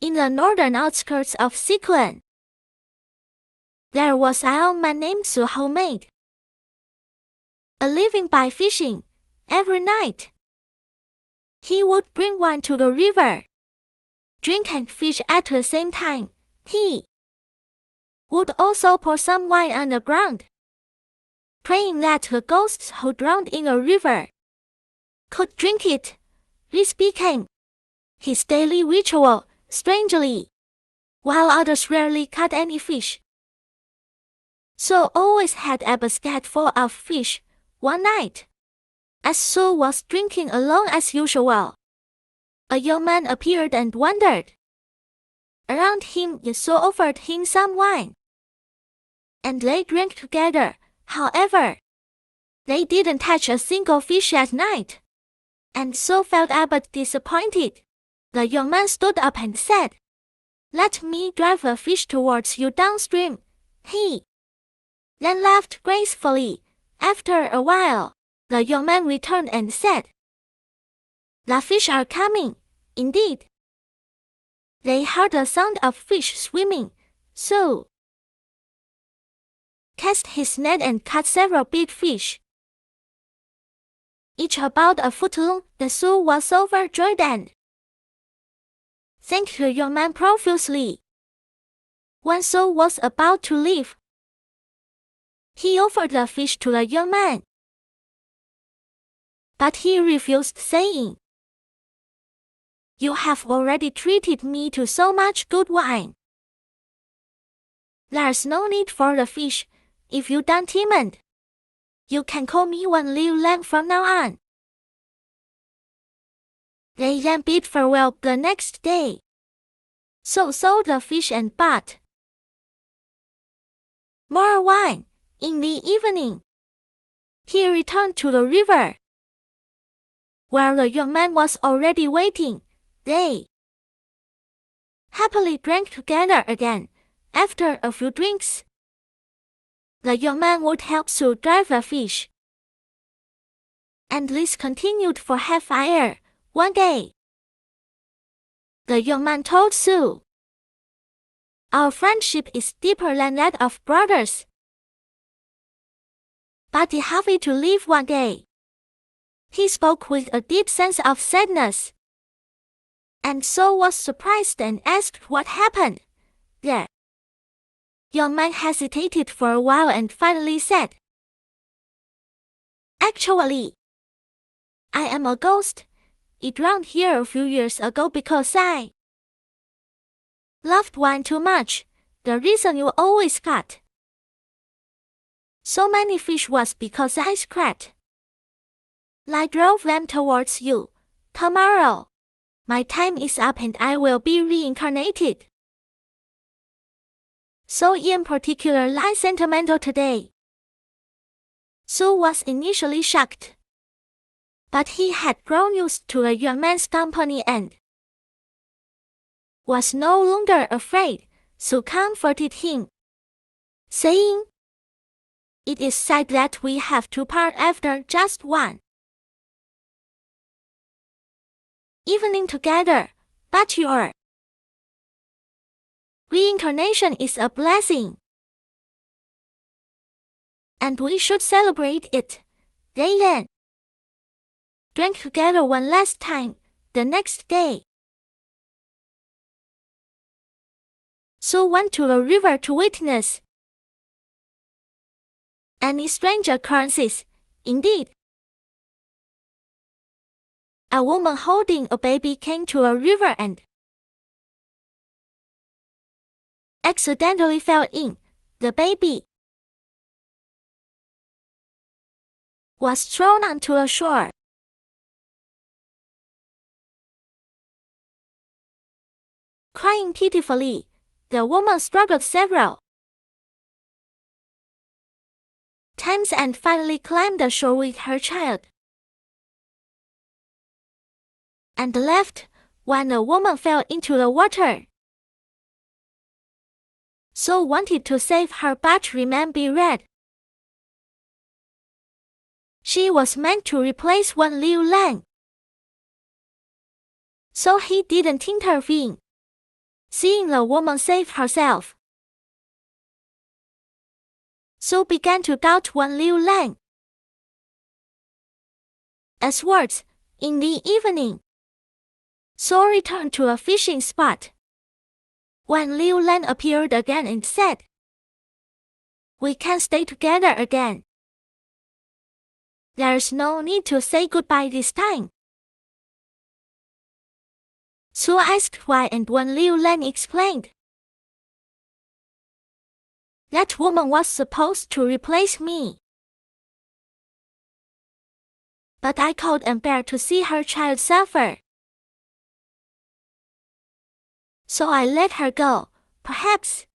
in the northern outskirts of Sichuan. There was an old man named Su who made a living by fishing every night. He would bring wine to the river, drink and fish at the same time. He would also pour some wine on the ground, praying that the ghosts who drowned in the river could drink it. This became his daily ritual, strangely, while others rarely caught any fish. Su always had a basket full of fish. One night, as Su was drinking alone as usual, a young man appeared and wandered around him. Su offered him some wine, and they drank together. However, they didn't catch a single fish at night, and Su felt a bit disappointed. The young man stood up and said, "Let me drive a fish towards you downstream." He then laughed gracefully. After a while, the young man returned and said, "The fish are coming." Indeed, they heard the sound of fish swimming. Su cast his net and caught several big fish, each about a foot long. The Su was overjoyed and thanked the young man profusely. When Su was about to leave, he offered the fish to the young man, but he refused, saying, "You have already treated me to so much good wine. There's no need for the fish. If you don't mind, you can call me 01 Liulang from now on." They then bid farewell. The next day, Su sold the fish and bought more wine. In the evening, he returned to the river, where the young man was already waiting. They happily drank together again. After a few drinks, the young man would help Su drive the fish, and this continued for half a year. One day, the young man told Su, "Our friendship is deeper than that of brothers." But he happy to leave one day. He spoke with a deep sense of sadness, and Su was surprised and asked what happened. The young man hesitated for a while and finally said, "Actually, I am a ghost. I drowned here a few years ago because I loved wine too much. The reason you always caught so many fish was because I scratched. I drove them towards you. Tomorrow, my time is up and I will be reincarnated. So in particular, I sentimental today." Su was initially shocked, but he had grown used to the young man's company and was no longer afraid. Su comforted him, saying, "It is sad that we have to part after just one evening together, but your reincarnation is a blessing, and we should celebrate it." They then drank together one last time. The next day, Su went to the river to witness any strange occurrences. Indeed, a woman holding a baby came to a river and accidentally fell in. The baby was thrown onto the shore. Crying pitifully, the woman struggled several times and finally climbed the shore with her child, and left when the woman fell into the water. Su wanted to save her but remembered she was meant to replace 01 Liulang, so he didn't intervene. seeing the woman save herself. So began to doubt Wang Liulang. Afterwards, in the evening, so returned to a fishing spot. Wang Liulang appeared again and said, "We can stay together again. There's no need to say goodbye this time." Su asked why, and Wang Liulang explained, "That woman was supposed to replace me. But I couldn't bear to see her child suffer. So I let her go. Perhaps